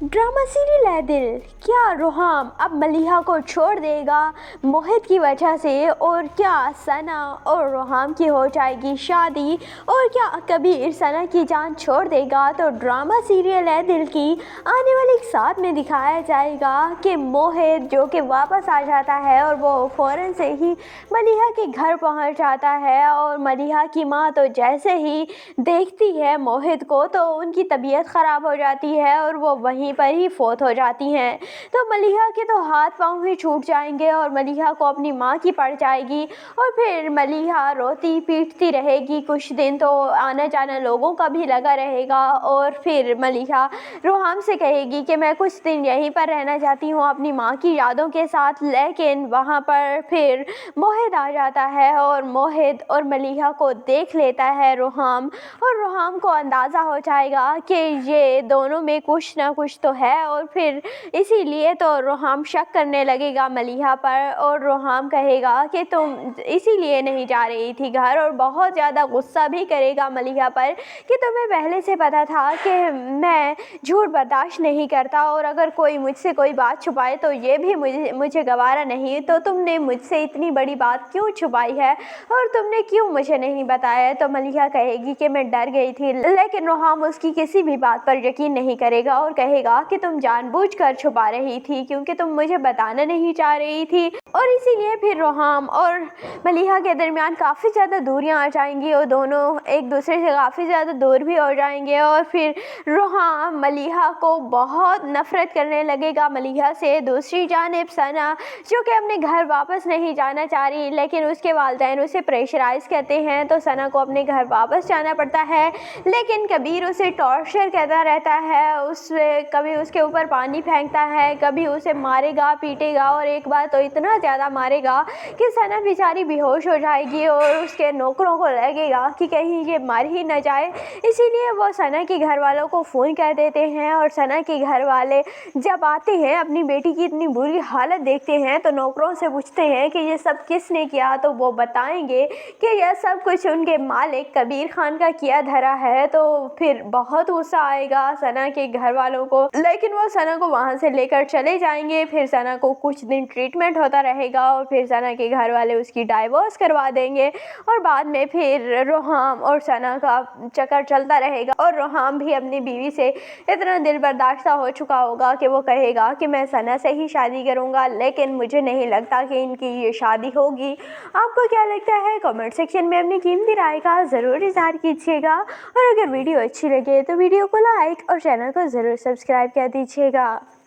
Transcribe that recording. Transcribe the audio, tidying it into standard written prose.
Drama serial है दिल। क्या रोहाम अब मलिहा को छोड़ देगा मोहित की वजह से, और क्या सना और रोहाम की हो जाएगी शादी, और क्या कबीर सना की जान छोड़ देगा। तो ड्रामा सीरियल है दिल की आने वाले एक साथ में दिखाया जाएगा कि मोहित जो कि वापस आ जाता है और वो फ़ौरन से ही मलिहा के घर पहुंच जाता है, और मलिहा की माँ तो जैसे ही देखती है मोहित को तो उनकी तबीयत ख़राब हो जाती है और वो वहीं पर ही फोत हो जाती हैं। तो मलिहा के तो हाथ पांव ही छूट जाएंगे और मलिहा को अपनी माँ की पड़ जाएगी, और फिर मलिहा रोती पीटती रहेगी कुछ दिन, तो आना जाना लोगों का भी लगा रहेगा। और फिर मलिहा रोहाम से कहेगी कि मैं कुछ दिन यहीं पर रहना चाहती हूँ अपनी माँ की यादों के साथ, लेकिन वहाँ पर फिर मोहित आ जाता है और मोहित और मलिहा को देख लेता है रोहाम, और रोहाम को अंदाज़ा हो जाएगा कि ये दोनों में कुछ ना कुछ तो है, और फिर इसीलिए तो रोहाम शक करने लगेगा मलिहा पर, और रोहाम कहेगा कि तुम इसीलिए नहीं जा रही थी घर, और बहुत ज़्यादा गुस्सा भी करेगा मलिहा पर कि तुम्हें पहले से पता था कि मैं झूठ बर्दाश्त नहीं करता, और अगर कोई मुझसे कोई बात छुपाए तो ये भी मुझे गवारा नहीं, तो तुमने मुझसे इतनी बड़ी बात क्यों छुपाई है और तुमने क्यों मुझे नहीं बताया। तो मलिहा कहेगी कि मैं डर गई थी, लेकिन रोहाम उसकी किसी भी बात पर यकीन नहीं करेगा और कहेगा कि तुम जानबूझकर छुपा रही थी क्योंकि तुम मुझे बताना नहीं चाह रही थी। और इसीलिए फिर रोहाम और मलिहा के दरमियान काफ़ी ज़्यादा दूरियां आ जाएंगी और दोनों एक दूसरे से काफ़ी ज़्यादा दूर भी हो जाएंगे, और फिर रोहाम मलिहा को बहुत नफ़रत करने लगेगा मलिहा से। दूसरी जानिब सना जो कि अपने घर वापस नहीं जाना चाह रही, लेकिन उसके वालिदैन उसे प्रेशराइज़ करते हैं तो सना को अपने घर वापस जाना पड़ता है, लेकिन कबीर उसे टॉर्चर करता रहता है, उससे कभी उसके ऊपर पानी फेंकता है, कभी उसे मारेगा पीटेगा, और एक बार तो इतना ज़्यादा मारेगा कि सना बेचारी बेहोश हो जाएगी और उसके नौकरों को लगेगा कि कहीं ये मर ही न जाए। इसीलिए वो सना के घर वालों को फ़ोन कर देते हैं, और सना के घर वाले जब आते हैं अपनी बेटी की इतनी बुरी हालत देखते हैं तो नौकरों से पूछते हैं कि ये सब किसने किया, तो वो बताएंगे कि यह सब कुछ उनके मालिक कबीर खान का किया धरा है। तो फिर बहुत गुस्सा आएगा सना के घर वालों को, लेकिन वो सना को वहाँ से लेकर चले जाएंगे। फिर सना को कुछ दिन ट्रीटमेंट होता रहेगा और फिर सना के घर वाले उसकी डाइवोर्स करवा देंगे, और बाद में फिर रोहाम और सना का चक्कर चलता रहेगा, और रोहाम भी अपनी बीवी से इतना दिल बर्दाश्त हो चुका होगा कि वो कहेगा कि मैं सना से ही शादी करूँगा, लेकिन मुझे नहीं लगता कि इनकी ये शादी होगी। आपको क्या लगता है कमेंट सेक्शन में अपनी कीमती राय का ज़रूर इज़हार कीजिएगा, और अगर वीडियो अच्छी लगे तो वीडियो को लाइक और चैनल को ज़रूर सब्सक्राइब कर दीजिएगा।